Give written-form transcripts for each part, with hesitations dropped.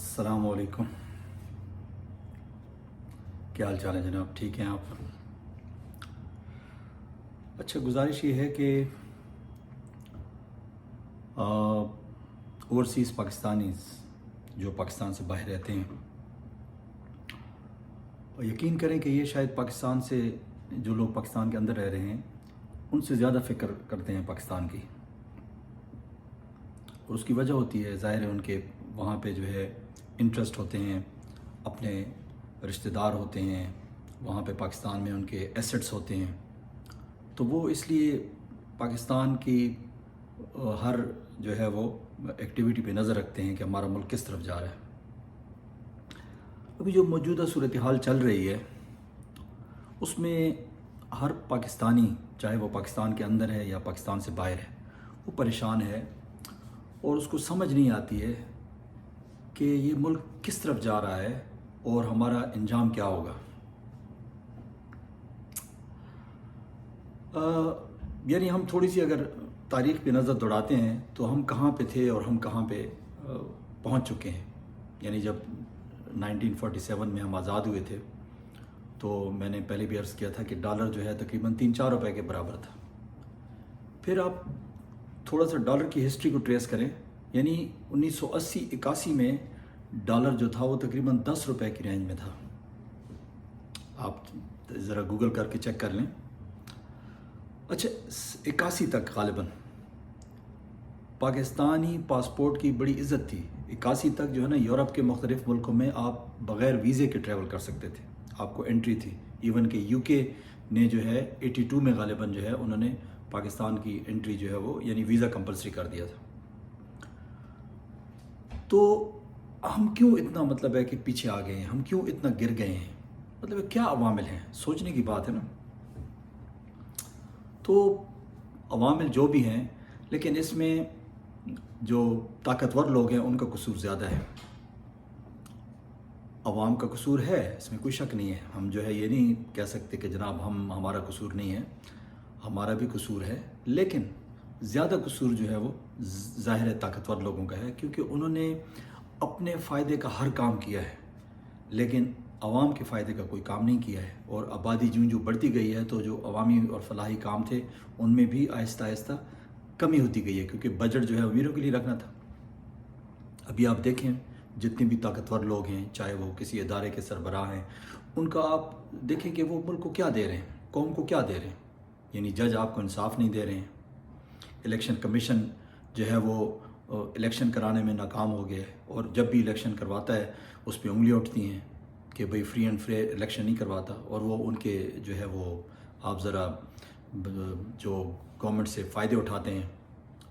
السلام علیکم. کیا حال چال ہے جناب؟ ٹھیک ہیں آپ؟ اچھا، گزارش یہ ہے کہ اوورسیز پاکستانیز جو پاکستان سے باہر رہتے ہیں، یقین کریں کہ یہ شاید پاکستان سے جو لوگ پاکستان کے اندر رہ رہے ہیں ان سے زیادہ فکر کرتے ہیں پاکستان کی. اور اس کی وجہ ہوتی ہے، ظاہر ہے ان کے وہاں پہ جو ہے انٹرسٹ ہوتے ہیں، اپنے رشتہ دار ہوتے ہیں وہاں پہ، پاکستان میں ان کے ایسٹس ہوتے ہیں، تو وہ اس لیے پاکستان کی ہر جو ہے وہ ایکٹیویٹی پہ نظر رکھتے ہیں کہ ہمارا ملک کس طرف جا رہا ہے. ابھی جو موجودہ صورتحال چل رہی ہے اس میں ہر پاکستانی، چاہے وہ پاکستان کے اندر ہے یا پاکستان سے باہر ہے، وہ پریشان ہے اور اس کو سمجھ نہیں آتی ہے کہ یہ ملک کس طرف جا رہا ہے اور ہمارا انجام کیا ہوگا. یعنی ہم تھوڑی سی اگر تاریخ پہ نظر دوڑاتے ہیں تو ہم کہاں پہ تھے اور ہم کہاں پہ پہنچ چکے ہیں. یعنی جب 1947 میں ہم آزاد ہوئے تھے تو میں نے پہلے بھی عرض کیا تھا کہ ڈالر جو ہے تقریباً 3-4 روپے کے برابر تھا. پھر آپ تھوڑا سا ڈالر کی ہسٹری کو ٹریس کریں، یعنی 1980-81 میں ڈالر جو تھا وہ تقریباً 10 روپے کی رینج میں تھا. آپ ذرا گوگل کر کے چیک کر لیں. اچھا، 81 تک غالباً پاکستانی پاسپورٹ کی بڑی عزت تھی. 81 تک جو ہے نا یورپ کے مختلف ملکوں میں آپ بغیر ویزے کے ٹریول کر سکتے تھے، آپ کو انٹری تھی. ایون کہ یو کے نے جو ہے 82 میں غالباً جو ہے انہوں نے پاکستان کی انٹری جو ہے وہ یعنی ویزا کمپلسری کر دیا تھا. تو ہم کیوں اتنا مطلب ہے کہ پیچھے آ گئے ہیں، ہم کیوں اتنا گر گئے ہیں، مطلب کیا عوامل ہیں؟ سوچنے کی بات ہے نا. تو عوامل جو بھی ہیں، لیکن اس میں جو طاقتور لوگ ہیں ان کا قصور زیادہ ہے. عوام کا قصور ہے، اس میں کوئی شک نہیں ہے. ہم جو ہے یہ نہیں کہہ سکتے کہ جناب ہمارا قصور نہیں ہے، ہمارا بھی قصور ہے. لیکن زیادہ قصور جو ہے وہ ظاہر ہے طاقتور لوگوں کا ہے، کیونکہ انہوں نے اپنے فائدے کا ہر کام کیا ہے لیکن عوام کے فائدے کا کوئی کام نہیں کیا ہے. اور آبادی جو بڑھتی گئی ہے تو جو عوامی اور فلاحی کام تھے ان میں بھی آہستہ آہستہ کمی ہوتی گئی ہے، کیونکہ بجٹ جو ہے امیروں کے لیے رکھنا تھا. ابھی آپ دیکھیں جتنے بھی طاقتور لوگ ہیں، چاہے وہ کسی ادارے کے سربراہ ہیں، ان کا آپ دیکھیں کہ وہ ملک کو کیا دے رہے ہیں، قوم کو کیا دے رہے ہیں. یعنی جج آپ کو انصاف نہیں دے رہے ہیں، الیکشن کمیشن جو ہے وہ الیکشن کرانے میں ناکام ہو گیا ہے، اور جب بھی الیکشن کرواتا ہے اس پہ انگلیاں اٹھتی ہیں کہ بھئی فری اینڈ فیئر الیکشن نہیں کرواتا. اور وہ ان کے جو ہے وہ آپ ذرا جو گورنمنٹ سے فائدے اٹھاتے ہیں،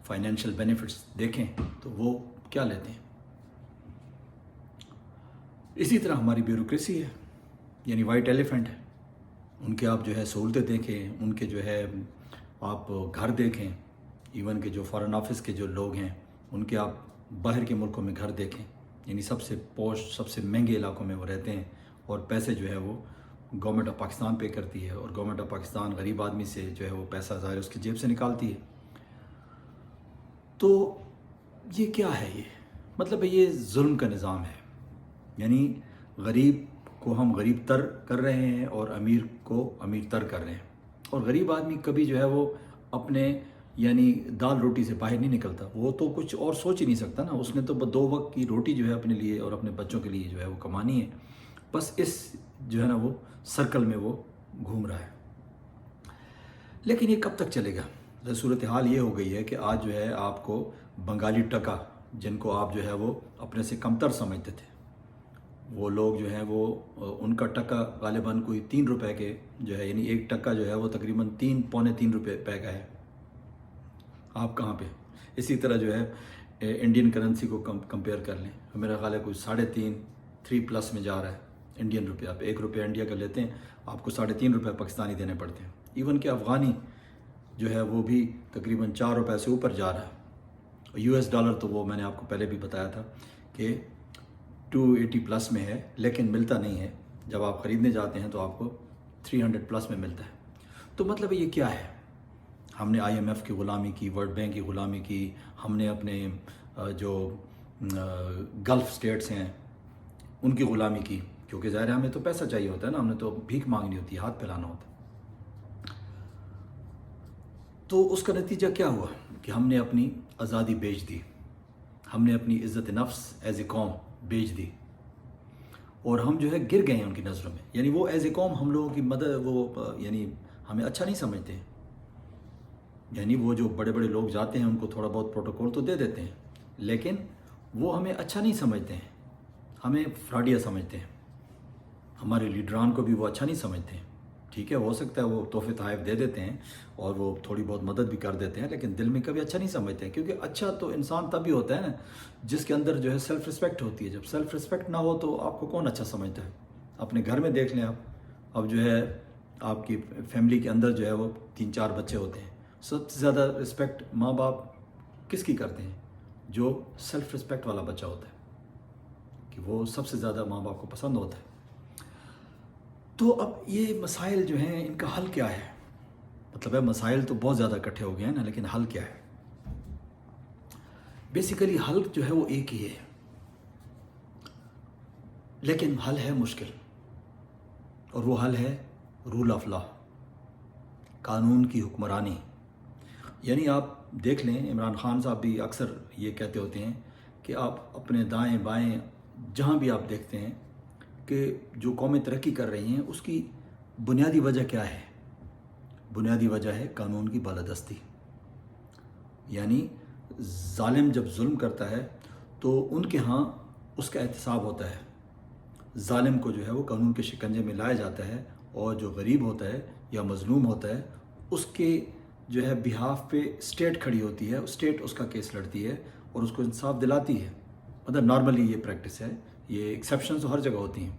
فائنینشیل بینیفٹس دیکھیں تو وہ کیا لیتے ہیں. اسی طرح ہماری بیوروکریسی ہے، یعنی وائٹ ایلیفنٹ ہے. ان کے آپ جو ہے سہولتیں دیکھیں، ان کے جو ہے آپ گھر دیکھیں. ایون کہ جو فارن آفس کے جو لوگ ہیں ان کے آپ باہر کے ملکوں میں گھر دیکھیں، یعنی سب سے پوش، سب سے مہنگے علاقوں میں وہ رہتے ہیں، اور پیسے جو ہے وہ گورنمنٹ آف پاکستان پے کرتی ہے، اور گورنمنٹ آف پاکستان غریب آدمی سے جو ہے وہ پیسہ ظاہر اس کی جیب سے نکالتی ہے. تو یہ کیا ہے؟ یہ مطلب یہ ظلم کا نظام ہے. یعنی غریب کو ہم غریب تر کر رہے ہیں اور امیر کو امیر تر کر رہے ہیں. اور غریب آدمی کبھی جو ہے وہ اپنے یعنی دال روٹی سے باہر نہیں نکلتا. وہ تو کچھ اور سوچ ہی نہیں سکتا نا. اس نے تو 2 وقت کی روٹی جو ہے اپنے لیے اور اپنے بچوں کے لیے جو ہے وہ کمانی ہے. بس اس جو ہے نا وہ سرکل میں وہ گھوم رہا ہے. لیکن یہ کب تک چلے گا؟ صورتحال یہ ہو گئی ہے کہ آج جو ہے آپ کو بنگالی ٹکا، جن کو آپ جو ہے وہ اپنے سے کمتر سمجھتے تھے، وہ لوگ جو ہیں وہ ان کا ٹکا غالباً کوئی 3 روپے کے جو ہے، یعنی ایک ٹکا جو ہے وہ تقریباً 3-3.25 روپے کا ہے. آپ کہاں پہ؟ اسی طرح جو ہے انڈین کرنسی کو کمپیئر کر لیں، میرا خیال ہے کوئی 3.5 پلس میں جا رہا ہے انڈین روپے. آپ 1 روپے انڈیا کا لیتے ہیں آپ کو 3.5 روپے پاکستانی دینے پڑتے ہیں. ایون کہ افغانی جو ہے وہ بھی تقریباً 4 روپے سے اوپر جا رہا ہے. یو ایس ڈالر تو وہ میں نے آپ کو پہلے بھی بتایا تھا کہ 280 پلس میں ہے، لیکن ملتا نہیں ہے. جب آپ خریدنے جاتے ہیں تو آپ کو 300 پلس میں ملتا ہے. تو مطلب یہ کیا ہے؟ ہم نے IMF کی غلامی کی، ورلڈ بینک کی غلامی کی، ہم نے اپنے جو گلف سٹیٹس ہیں ان کی غلامی کی، کیونکہ ظاہر ہے ہمیں تو پیسہ چاہیے ہوتا ہے نا، ہم نے تو بھیک مانگنی ہوتی ہے، ہاتھ پھیلانا ہوتا ہے۔ تو اس کا نتیجہ کیا ہوا کہ ہم نے اپنی آزادی بیچ دی، ہم نے اپنی عزت نفس ایز اے قوم بیچ دی، اور ہم جو ہے گر گئے ہیں ان کی نظروں میں۔ یعنی وہ ایز اے قوم ہم لوگوں کی مدد، وہ یعنی ہمیں اچھا نہیں سمجھتے ہیں۔ یعنی وہ جو بڑے بڑے لوگ جاتے ہیں ان کو تھوڑا بہت پروٹوکول تو دے دیتے ہیں، لیکن وہ ہمیں اچھا نہیں سمجھتے ہیں، ہمیں فراڈیا سمجھتے ہیں، ہمارے لیڈران کو بھی وہ اچھا نہیں سمجھتے ہیں۔ ٹھیک ہے، ہو سکتا ہے وہ تحفے تحائف دے دیتے ہیں اور وہ تھوڑی بہت مدد بھی کر دیتے ہیں، لیکن دل میں کبھی اچھا نہیں سمجھتے ہیں، کیونکہ اچھا تو انسان تب بھی ہوتا ہے نا جس کے اندر جو ہے سیلف رسپیکٹ ہوتی ہے۔ جب سیلف رسپیکٹ نہ ہو تو آپ کو کون اچھا سمجھتا ہے؟ اپنے گھر میں دیکھ لیں آپ، اب جو ہے آپ کی فیملی کے اندر جو ہے وہ 3-4 بچے ہوتے ہیں، سب سے زیادہ رسپیکٹ ماں باپ کس کی کرتے ہیں؟ جو سیلف رسپیکٹ والا بچہ ہوتا ہے، کہ وہ سب سے زیادہ ماں باپ کو پسند ہوتا ہے۔ تو اب یہ مسائل جو ہیں ان کا حل کیا ہے؟ مطلب ہے مسائل تو بہت زیادہ اکٹھے ہو گئے ہیں نا، لیکن حل کیا ہے؟ بیسیکلی حل جو ہے وہ ایک ہی ہے، لیکن حل ہے مشکل، اور وہ حل ہے رول آف لا، قانون کی حکمرانی۔ یعنی آپ دیکھ لیں، عمران خان صاحب بھی اکثر یہ کہتے ہوتے ہیں کہ آپ اپنے دائیں بائیں جہاں بھی آپ دیکھتے ہیں کہ جو قومیں ترقی کر رہی ہیں اس کی بنیادی وجہ کیا ہے؟ بنیادی وجہ ہے قانون کی بالادستی۔ یعنی ظالم جب ظلم کرتا ہے تو ان کے ہاں اس کا احتساب ہوتا ہے، ظالم کو جو ہے وہ قانون کے شکنجے میں لایا جاتا ہے، اور جو غریب ہوتا ہے یا مظلوم ہوتا ہے اس کے جو ہے بہاف پہ اسٹیٹ کھڑی ہوتی ہے، اسٹیٹ اس کا کیس لڑتی ہے اور اس کو انصاف دلاتی ہے۔ مطلب نارملی یہ پریکٹس ہے، یہ ایکسیپشنز تو ہر جگہ ہوتی ہیں۔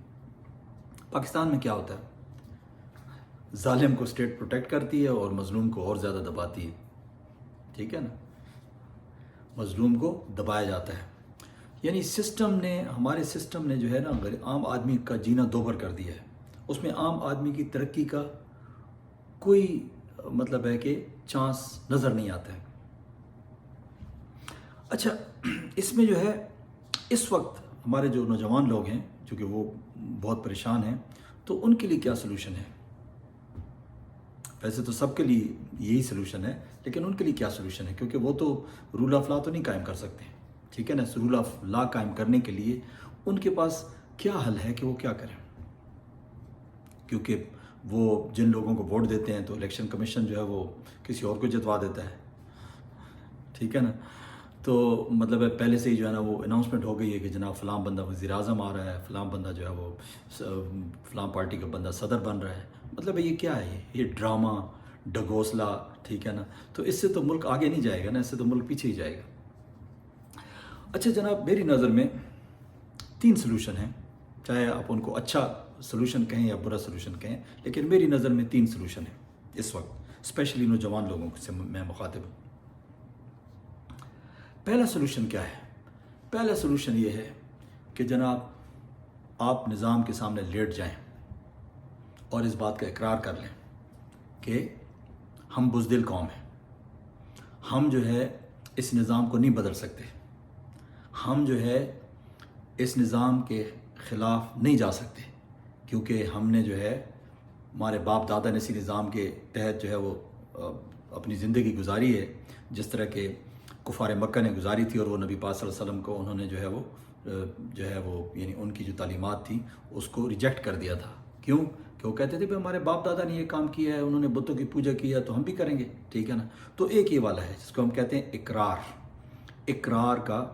پاکستان میں کیا ہوتا ہے؟ ظالم کو اسٹیٹ پروٹیکٹ کرتی ہے اور مظلوم کو اور زیادہ دباتی ہے۔ ٹھیک ہے نا، مظلوم کو دبایا جاتا ہے۔ یعنی سسٹم نے، ہمارے سسٹم نے جو ہے نا عام آدمی کا جینا دوبھر کر دیا ہے، اس میں عام آدمی کی ترقی کا کوئی مطلب ہے کہ چانس نظر نہیں آتا ہے۔ اچھا، اس میں جو ہے اس وقت ہمارے جو نوجوان لوگ ہیں چونکہ وہ بہت پریشان ہیں، تو ان کے لیے کیا سلوشن ہے؟ ویسے تو سب کے لیے یہی سلوشن ہے، لیکن ان کے لیے کیا سلوشن ہے؟ کیونکہ وہ تو رول آف لا تو نہیں قائم کر سکتے، ٹھیک ہے نا۔ رول آف لا قائم کرنے کے لیے ان کے پاس کیا حل ہے کہ وہ کیا کریں؟ کیونکہ وہ جن لوگوں کو ووٹ دیتے ہیں تو الیکشن کمیشن جو ہے وہ کسی اور کو جتوا دیتا ہے، ٹھیک ہے نا۔ تو مطلب ہے پہلے سے ہی جو ہے نا وہ اناؤنسمنٹ ہو گئی ہے کہ جناب فلاں بندہ وزیر اعظم آ رہا ہے، فلاں بندہ جو ہے وہ فلاں پارٹی کا بندہ صدر بن رہا ہے۔ مطلب ہے یہ کیا ہے؟ یہ ڈرامہ، ڈگوسلا، ٹھیک ہے نا۔ تو اس سے تو ملک آگے نہیں جائے گا نا، اس سے تو ملک پیچھے ہی جائے گا۔ اچھا جناب، میری نظر میں 3 سلوشن ہیں، چاہے آپ ان کو اچھا سلوشن کہیں یا برا سلوشن کہیں، لیکن میری نظر میں 3 سلوشن ہیں اس وقت، اسپیشلی نوجوان لوگوں سے میں مخاطب ہوں۔ پہلا سلوشن کیا ہے؟ پہلا سلوشن یہ ہے کہ جناب آپ نظام کے سامنے لیٹ جائیں اور اس بات کا اقرار کر لیں کہ ہم بزدل قوم ہیں، ہم جو ہے اس نظام کو نہیں بدل سکتے، ہم جو ہے اس نظام کے خلاف نہیں جا سکتے، کیونکہ ہم نے جو ہے ہمارے باپ دادا نے اسی نظام کے تحت جو ہے وہ اپنی زندگی گزاری ہے، جس طرح کہ کفار مکہ نے گزاری تھی، اور وہ نبی پاک صلی اللہ علیہ وسلم کو انہوں نے جو ہے وہ یعنی ان کی جو تعلیمات تھی اس کو ریجیکٹ کر دیا تھا۔ کیوں؟ کہ وہ کہتے تھے کہ ہمارے باپ دادا نے یہ کام کیا ہے، انہوں نے بتوں کی پوجا کی ہے تو ہم بھی کریں گے، ٹھیک ہے نا۔ تو ایک یہ والا ہے جس کو ہم کہتے ہیں اقرار کا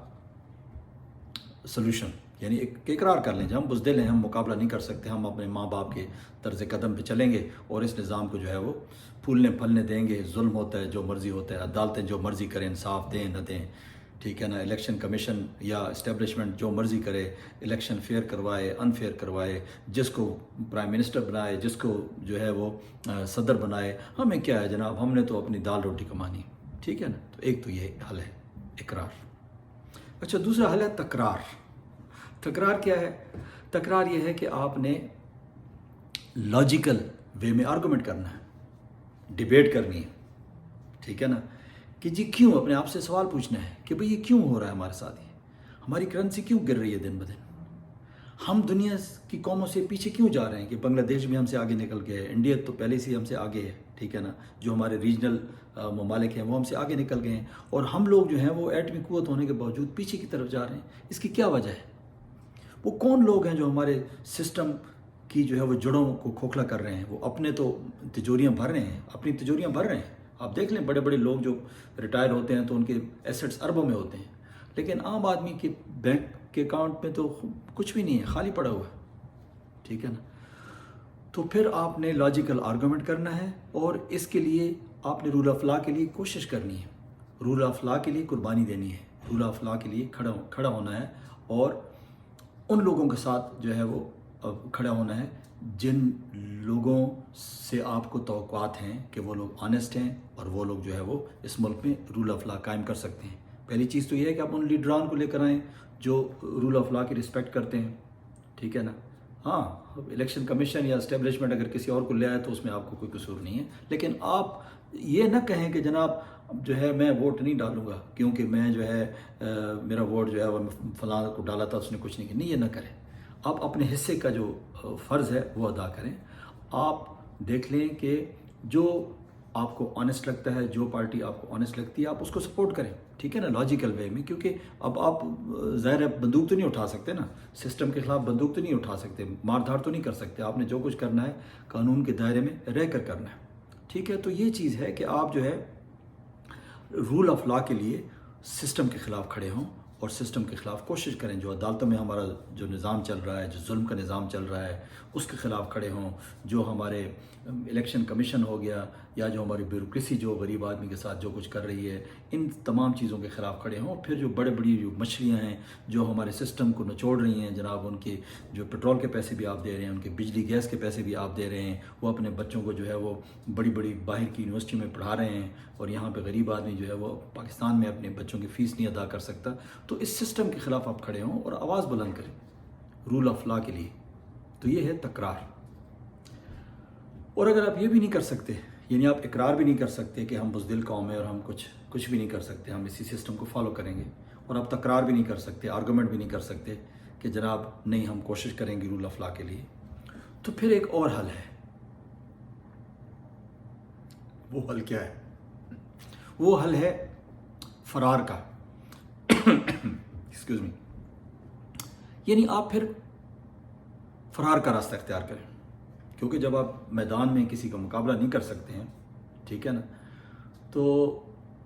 سلوشن، یعنی ایک اقرار کر لیں، جب ہم بزدل ہیں، ہم مقابلہ نہیں کر سکتے، ہم اپنے ماں باپ کے طرز قدم پہ چلیں گے اور اس نظام کو جو ہے وہ پھولنے پھلنے دیں گے۔ ظلم ہوتا ہے، جو مرضی ہوتا ہے، عدالتیں جو مرضی کریں، انصاف دیں نہ دیں، ٹھیک ہے نا۔ الیکشن کمیشن یا اسٹیبلشمنٹ جو مرضی کرے، الیکشن فیئر کروائے، انفیئر کروائے، جس کو پرائم منسٹر بنائے، جس کو جو ہے وہ صدر بنائے، ہمیں کیا ہے جناب، ہم نے تو اپنی دال روٹی کمانی، ٹھیک ہے نا۔ تو ایک تو یہ حل ہے، اقرار۔ اچھا، دوسرا حل ہے تکرار۔ تکرار کیا ہے؟ تکرار یہ ہے کہ آپ نے لاجیکل وے میں آرگومنٹ کرنا ہے، ڈیبیٹ کرنی ہے، ٹھیک ہے نا۔ کہ جی کیوں، اپنے آپ سے سوال پوچھنا ہے کہ بھئی یہ کیوں ہو رہا ہے ہمارے ساتھ، یہ ہماری کرنسی کیوں گر رہی ہے دن بدن، ہم دنیا کی قوموں سے پیچھے کیوں جا رہے ہیں کہ بنگلہ دیش بھی ہم سے آگے نکل گئے ہے، انڈیا تو پہلے سے ہم سے آگے ہے، ٹھیک ہے نا، جو ہمارے ریجنل ممالک ہیں وہ ہم سے آگے نکل گئے ہیں، اور ہم لوگ جو ہیں وہ ایٹمی قوت ہونے کے باوجود پیچھے کی طرف جا رہے ہیں. اس کی کیا وجہ ہے؟ وہ کون لوگ ہیں جو ہمارے سسٹم کی جو ہے وہ جڑوں کو کھوکھلا کر رہے ہیں؟ وہ اپنے تو تجوریاں بھر رہے ہیں، اپنی تجوریاں بھر رہے ہیں. آپ دیکھ لیں بڑے بڑے لوگ جو ریٹائر ہوتے ہیں تو ان کے ایسٹس اربوں میں ہوتے ہیں، لیکن عام آدمی کے بینک کے اکاؤنٹ میں تو کچھ بھی نہیں ہے، خالی پڑا ہوا ہے، ٹھیک ہے نا. تو پھر آپ نے لاجیکل آرگومنٹ کرنا ہے، اور اس کے لیے آپ نے رول آف لا کے لیے کوشش کرنی ہے، رول آف لا کے لیے قربانی دینی ہے، رول آف لا کے لیے کھڑا ہونا ہے، اور ان لوگوں کے ساتھ جو ہے وہ کھڑا ہونا ہے جن لوگوں سے آپ کو توقعات ہیں کہ وہ لوگ آنیسٹ ہیں اور وہ لوگ جو ہے وہ اس ملک میں رول آف لا قائم کر سکتے ہیں. پہلی چیز تو یہ ہے کہ آپ ان لیڈران کو لے کر آئیں جو رول آف لا کی رسپیکٹ کرتے ہیں، ٹھیک ہے نا. ہاں، الیکشن کمیشن یا اسٹیبلشمنٹ اگر کسی اور کو لے آئے تو اس میں آپ کو کوئی قصور نہیں ہے، لیکن آپ یہ نہ کہیں کہ جناب جو ہے میں ووٹ نہیں ڈالوں گا کیونکہ میں جو ہے میرا ووٹ جو ہے وہ فلاں کو ڈالا تھا اس نے کچھ نہیں کیا. نہیں، یہ نہ کریں. آپ اپنے حصے کا جو فرض ہے وہ ادا کریں. آپ دیکھ لیں کہ جو آپ کو آنیسٹ لگتا ہے، جو پارٹی آپ کو آنیسٹ لگتی ہے، آپ اس کو سپورٹ کریں، ٹھیک ہے نا، لاجیکل وے میں. کیونکہ اب آپ ظاہر ہے بندوق تو نہیں اٹھا سکتے نا، سسٹم کے خلاف بندوق تو نہیں اٹھا سکتے، مار دھاڑ تو نہیں کر سکتے. آپ نے جو کچھ کرنا ہے قانون کے دائرے میں رہ کر کرنا ہے، ٹھیک ہے. تو یہ چیز ہے کہ آپ جو ہے رول آف لا کے لیے سسٹم کے خلاف کھڑے ہوں اور سسٹم کے خلاف کوشش کریں. جو عدالتوں میں ہمارا جو نظام چل رہا ہے، جو ظلم کا نظام چل رہا ہے، اس کے خلاف کھڑے ہوں. جو ہمارے الیکشن کمیشن ہو گیا یا جو ہماری بیوروکریسی جو غریب آدمی کے ساتھ جو کچھ کر رہی ہے، ان تمام چیزوں کے خلاف کھڑے ہوں. پھر جو بڑے بڑی جو مچھلیاں ہیں جو ہمارے سسٹم کو نچوڑ رہی ہیں جناب، ان کے جو پیٹرول کے پیسے بھی آپ دے رہے ہیں، ان کے بجلی گیس کے پیسے بھی آپ دے رہے ہیں، وہ اپنے بچوں کو جو ہے وہ بڑی بڑی باہر کی یونیورسٹی میں پڑھا رہے ہیں، اور یہاں پہ غریب آدمی جو ہے وہ پاکستان میں اپنے بچوں کی فیس نہیں ادا کر سکتا. تو اس سسٹم کے خلاف آپ کھڑے ہوں اور آواز بلند کریں رول آف لا کے لیے. تو یہ ہے تکرار. اور اگر آپ یہ بھی نہیں کر سکتے، یعنی آپ اقرار بھی نہیں کر سکتے کہ ہم بزدل قوم ہیں اور ہم کچھ بھی نہیں کر سکتے، ہم اسی سسٹم کو فالو کریں گے، اور آپ تکرار بھی نہیں کر سکتے، آرگومنٹ بھی نہیں کر سکتے کہ جناب نہیں ہم کوشش کریں گے رول آف لا کے لیے، تو پھر ایک اور حل ہے. وہ حل کیا ہے؟ وہ حل ہے فرار کا. Excuse me. یعنی آپ پھر فرار کا راستہ اختیار کریں، کیونکہ جب آپ میدان میں کسی کا مقابلہ نہیں کر سکتے ہیں، ٹھیک ہے نا، تو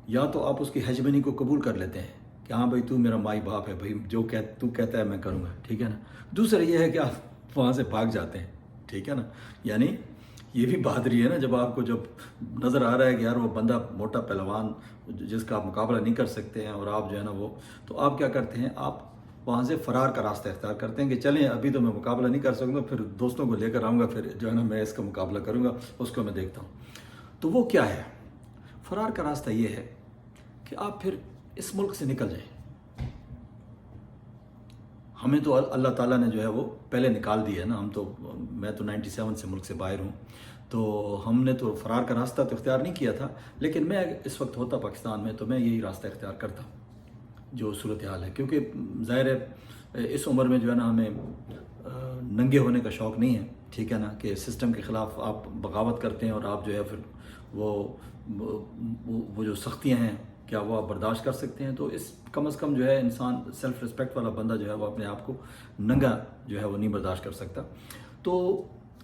یا تو آپ اس کی ہیجمنی کو قبول کر لیتے ہیں کہ ہاں بھائی تو میرا مائی باپ ہے، بھائی جو تو کہتا ہے میں کروں گا، ٹھیک ہے نا. دوسرا یہ ہے کہ آپ وہاں سے بھاگ جاتے ہیں، ٹھیک ہے نا. یعنی یہ بھی بہادری ہے نا، جب آپ کو جب نظر آ رہا ہے کہ یار وہ بندہ موٹا پہلوان جس کا آپ مقابلہ نہیں کر سکتے ہیں، اور آپ جو ہے نا وہ، تو آپ کیا کرتے ہیں، آپ وہاں سے فرار کا راستہ اختیار کرتے ہیں کہ چلیں ابھی تو میں مقابلہ نہیں کر سکوں گا، پھر دوستوں کو لے کر آؤں گا، پھر جو ہے نا میں اس کا مقابلہ کروں گا، اس کو میں دیکھتا ہوں. تو وہ کیا ہے؟ فرار کا راستہ یہ ہے کہ آپ پھر اس ملک سے نکل جائیں. ہمیں تو اللہ تعالیٰ نے جو ہے وہ پہلے نکال دیا ہے نا. میں تو 97 سے ملک سے باہر ہوں، تو ہم نے تو فرار کا راستہ تو اختیار نہیں کیا تھا، لیکن میں اس وقت ہوتا پاکستان میں تو میں یہی راستہ اختیار کرتا ہوں جو صورتحال ہے. کیونکہ ظاہر ہے اس عمر میں جو ہے نا ہمیں ننگے ہونے کا شوق نہیں ہے، ٹھیک ہے نا، کہ سسٹم کے خلاف آپ بغاوت کرتے ہیں اور آپ جو ہے پھر وہ جو سختیاں ہیں کیا وہ آپ برداشت کر سکتے ہیں. تو اس کم از کم جو ہے انسان سیلف رسپیکٹ والا بندہ جو ہے وہ اپنے آپ کو ننگا جو ہے وہ نہیں برداشت کر سکتا. تو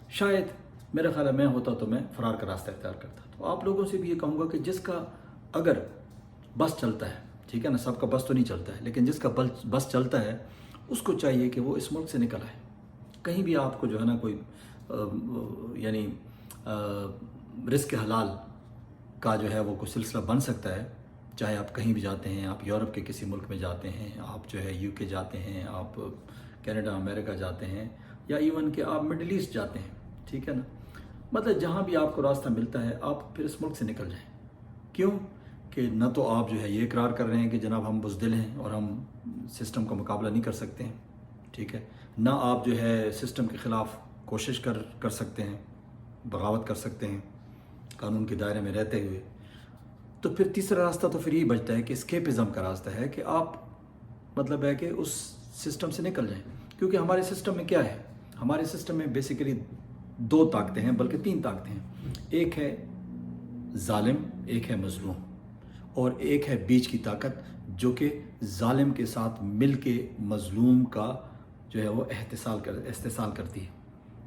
شاید میرا خیال ہے میں ہوتا تو میں فرار کا راستہ اختیار کرتا. تو آپ لوگوں سے بھی یہ کہوں گا کہ جس کا اگر بس چلتا ہے، ٹھیک ہے نا، سب کا بس تو نہیں چلتا ہے، لیکن جس کا بس چلتا ہے اس کو چاہیے کہ وہ اس ملک سے نکل آئے. کہیں بھی آپ کو جو ہے نا کوئی یعنی رزق حلال کا جو ہے وہ کوئی سلسلہ بن سکتا ہے، چاہے آپ کہیں بھی جاتے ہیں، آپ یورپ کے کسی ملک میں جاتے ہیں، آپ جو ہے یو کے جاتے ہیں، آپ کینیڈا امریکہ جاتے ہیں، یا ایون کہ آپ مڈل ایسٹ جاتے ہیں، ٹھیک ہے نا. مطلب جہاں بھی آپ کو راستہ ملتا ہے آپ پھر اس ملک سے نکل جائیں. کیوں کہ نہ تو آپ جو ہے یہ اقرار کر رہے ہیں کہ جناب ہم بزدل ہیں اور ہم سسٹم کا مقابلہ نہیں کر سکتے ہیں، ٹھیک ہے، نہ آپ جو ہے سسٹم کے خلاف کوشش کر سکتے ہیں، بغاوت کر سکتے ہیں قانون کے دائرے میں رہتے ہوئے. تو پھر تیسرا راستہ تو پھر یہی بچتا ہے کہ اسکیپزم کا راستہ ہے کہ آپ مطلب ہے کہ اس سسٹم سے نکل جائیں. کیونکہ ہمارے سسٹم میں کیا ہے، ہمارے سسٹم میں بیسیکلی 2 طاقتیں ہیں، بلکہ 3 طاقتیں ہیں. ایک ہے ظالم، ایک ہے مظلوم، اور ایک ہے بیچ کی طاقت جو کہ ظالم کے ساتھ مل کے مظلوم کا جو ہے وہ استحصال کرتی ہے.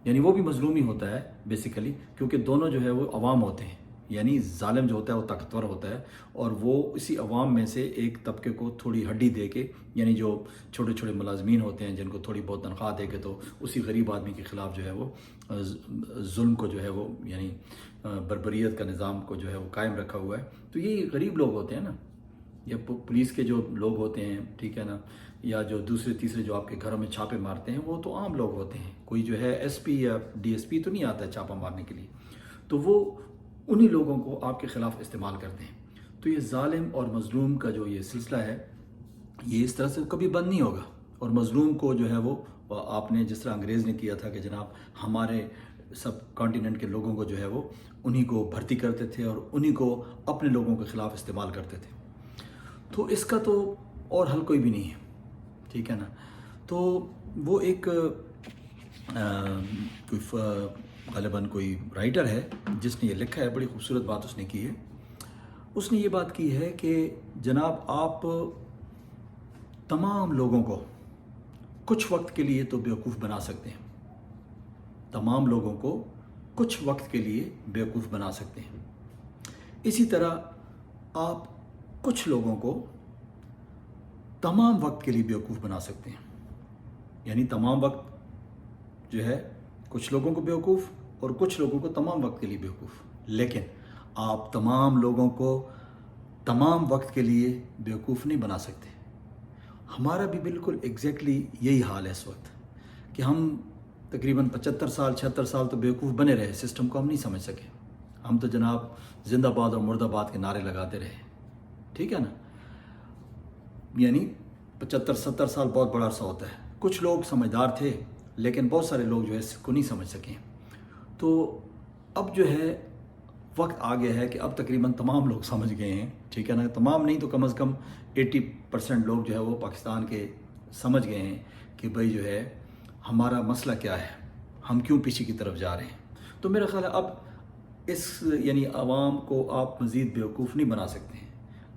یعنی وہ بھی مظلوم ہی ہوتا ہے بیسیکلی، کیونکہ دونوں جو ہے وہ عوام ہوتے ہیں. یعنی ظالم جو ہوتا ہے وہ طاقتور ہوتا ہے، اور وہ اسی عوام میں سے ایک طبقے کو تھوڑی ہڈی دے کے، یعنی جو چھوٹے چھوٹے ملازمین ہوتے ہیں جن کو تھوڑی بہت تنخواہ دے کے، تو اسی غریب آدمی کے خلاف جو ہے وہ ظلم کو جو ہے وہ، یعنی بربریت کا نظام کو جو ہے وہ قائم رکھا ہوا ہے. تو یہ غریب لوگ ہوتے ہیں نا، یا پولیس کے جو لوگ ہوتے ہیں، ٹھیک ہے نا، یا جو دوسرے تیسرے جو آپ کے گھروں میں چھاپے مارتے ہیں، وہ تو عام لوگ ہوتے ہیں. کوئی جو ہے ایس پی یا ڈی ایس پی تو نہیں آتا ہے چھاپا مارنے کے لیے. تو وہ انہی لوگوں کو آپ کے خلاف استعمال کرتے ہیں. تو یہ ظالم اور مظلوم کا جو یہ سلسلہ ہے، یہ اس طرح سے کبھی بند نہیں ہوگا. اور مظلوم کو جو ہے وہ آپ نے جس طرح انگریز نے کیا تھا کہ جناب ہمارے سب کانٹیننٹ کے لوگوں کو جو ہے وہ انہی کو بھرتی کرتے تھے اور انہی کو اپنے لوگوں کے خلاف استعمال کرتے تھے. تو اس کا تو اور حل کوئی بھی نہیں ہے، ٹھیک ہے نا. تو وہ ایک غالباً کوئی رائٹر ہے جس نے یہ لکھا ہے، بڑی خوبصورت بات اس نے کی ہے. اس نے یہ بات کی ہے کہ جناب آپ تمام لوگوں کو کچھ وقت کے لیے تو بیوقوف بنا سکتے ہیں، تمام لوگوں کو کچھ وقت کے لیے بیوقوف بنا سکتے ہیں. اسی طرح آپ کچھ لوگوں کو تمام وقت کے لیے بیوقوف بنا سکتے ہیں. یعنی تمام وقت جو ہے کچھ لوگوں کو بیوقوف، اور کچھ لوگوں کو تمام وقت کے لیے بیوقوف. لیکن آپ تمام لوگوں کو تمام وقت کے لیے بیوقوف نہیں بنا سکتے. ہمارا بھی بالکل ایگزیکٹلی یہی حال ہے اس وقت کہ ہم تقریباً 75 سال 76 سال تو بیوقوف بنے رہے، سسٹم کو ہم نہیں سمجھ سکے. ہم تو جناب زندہ باد اور مردہ باد کے نعرے لگاتے رہے، ٹھیک ہے نا. یعنی 75-70 سال بہت بڑا عرصہ ہوتا ہے. کچھ لوگ سمجھدار تھے، لیکن بہت سارے لوگ جو ہے اس کو نہیں سمجھ سکیں. تو اب جو ہے وقت آ گیا ہے کہ اب تقریباً تمام لوگ سمجھ گئے ہیں، ٹھیک ہے نا. تمام نہیں تو کم از کم 80% لوگ جو ہے وہ پاکستان کے سمجھ گئے ہیں کہ بھئی جو ہے ہمارا مسئلہ کیا ہے، ہم کیوں پیچھے کی طرف جا رہے ہیں. تو میرا خیال ہے اب اس یعنی عوام کو آپ مزید بیوقوف نہیں بنا سکتے ہیں.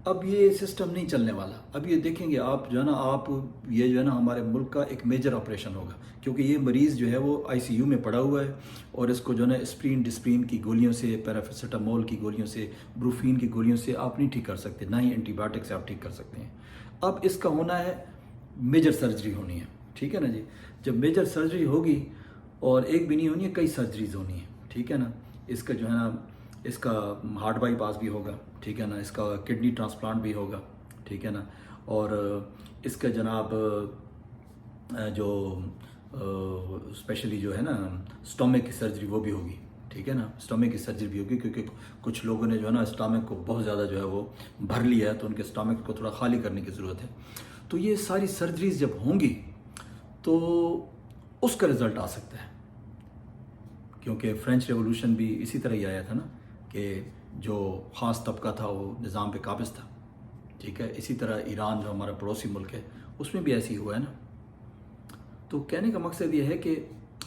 اب یہ سسٹم نہیں چلنے والا. اب یہ دیکھیں گے آپ جو ہے نا، آپ یہ جو ہے نا ہمارے ملک کا ایک میجر آپریشن ہوگا، کیونکہ یہ مریض جو ہے وہ ICU میں پڑا ہوا ہے، اور اس کو جو ہے نا اسپرین ڈسپرین کی گولیوں سے، پیراسیٹامول کی گولیوں سے، بروفین کی گولیوں سے آپ نہیں ٹھیک کر سکتے، نہ ہی اینٹی بایوٹک سے آپ ٹھیک کر سکتے ہیں. اب اس کا ہونا ہے میجر سرجری ہونی ہے، ٹھیک ہے نا جی. جب میجر سرجری ہوگی، اور ایک بھی نہیں ہونی ہے، کئی سرجریز ہونی ہیں، ٹھیک ہے نا. اس کا جو ہے نا، اس کا ہارٹ بائی پاس بھی ہوگا، ٹھیک ہے نا. اس کا کڈنی ٹرانسپلانٹ بھی ہوگا، ٹھیک ہے نا. اور اس کا جناب جو اسپیشلی جو ہے نا اسٹامک کی سرجری وہ بھی ہوگی، ٹھیک ہے نا. اسٹامک کی سرجری بھی ہوگی کیونکہ کچھ لوگوں نے جو ہے نا اسٹامک کو بہت زیادہ جو ہے وہ بھر لیا ہے، تو ان کے اسٹامک کو تھوڑا خالی کرنے کی ضرورت ہے. تو یہ ساری سرجریز جب ہوں گی تو اس کا رزلٹ آ سکتا ہے. کیونکہ فرینچ ریولوشن بھی اسی طرح ہی آیا تھا نا، کہ جو خاص طبقہ تھا وہ نظام پہ قابض تھا، ٹھیک ہے. اسی طرح ایران جو ہمارا پڑوسی ملک ہے، اس میں بھی ایسی ہوا ہے نا. تو کہنے کا مقصد یہ ہے کہ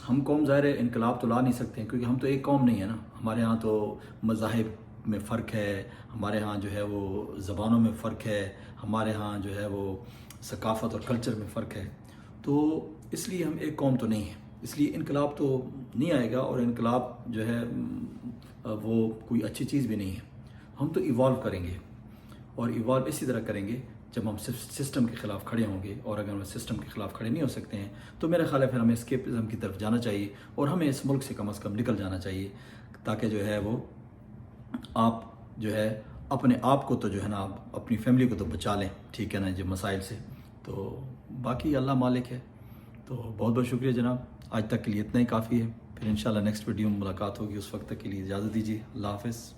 ہم قوم ظاہر ہے انقلاب تو لا نہیں سکتے ہیں، کیونکہ ہم تو ایک قوم نہیں ہے نا. ہمارے ہاں تو مذاہب میں فرق ہے، ہمارے ہاں جو ہے وہ زبانوں میں فرق ہے، ہمارے ہاں جو ہے وہ ثقافت اور کلچر میں فرق ہے. تو اس لیے ہم ایک قوم تو نہیں ہیں، اس لیے انقلاب تو نہیں آئے گا. اور انقلاب جو ہے وہ کوئی اچھی چیز بھی نہیں ہے. ہم تو ایوالو کریں گے، اور ایوالو اسی طرح کریں گے جب ہم سسٹم کے خلاف کھڑے ہوں گے. اور اگر ہم سسٹم کے خلاف کھڑے نہیں ہو سکتے ہیں تو میرا خیال ہے پھر ہمیں اسکیپزم کی طرف جانا چاہیے، اور ہمیں اس ملک سے کم از کم نکل جانا چاہیے، تاکہ جو ہے وہ آپ جو ہے اپنے آپ کو تو جو ہے نا اپنی فیملی کو تو بچا لیں، ٹھیک ہے نا جی، مسائل سے. تو باقی اللہ مالک ہے. تو بہت بہت شکریہ جناب. آج تک کے لیے اتنا ہی کافی ہے. پھر انشاءاللہ نیکسٹ ویڈیو میں ملاقات ہوگی. اس وقت تک کے لیے اجازت دیجیے. اللہ حافظ.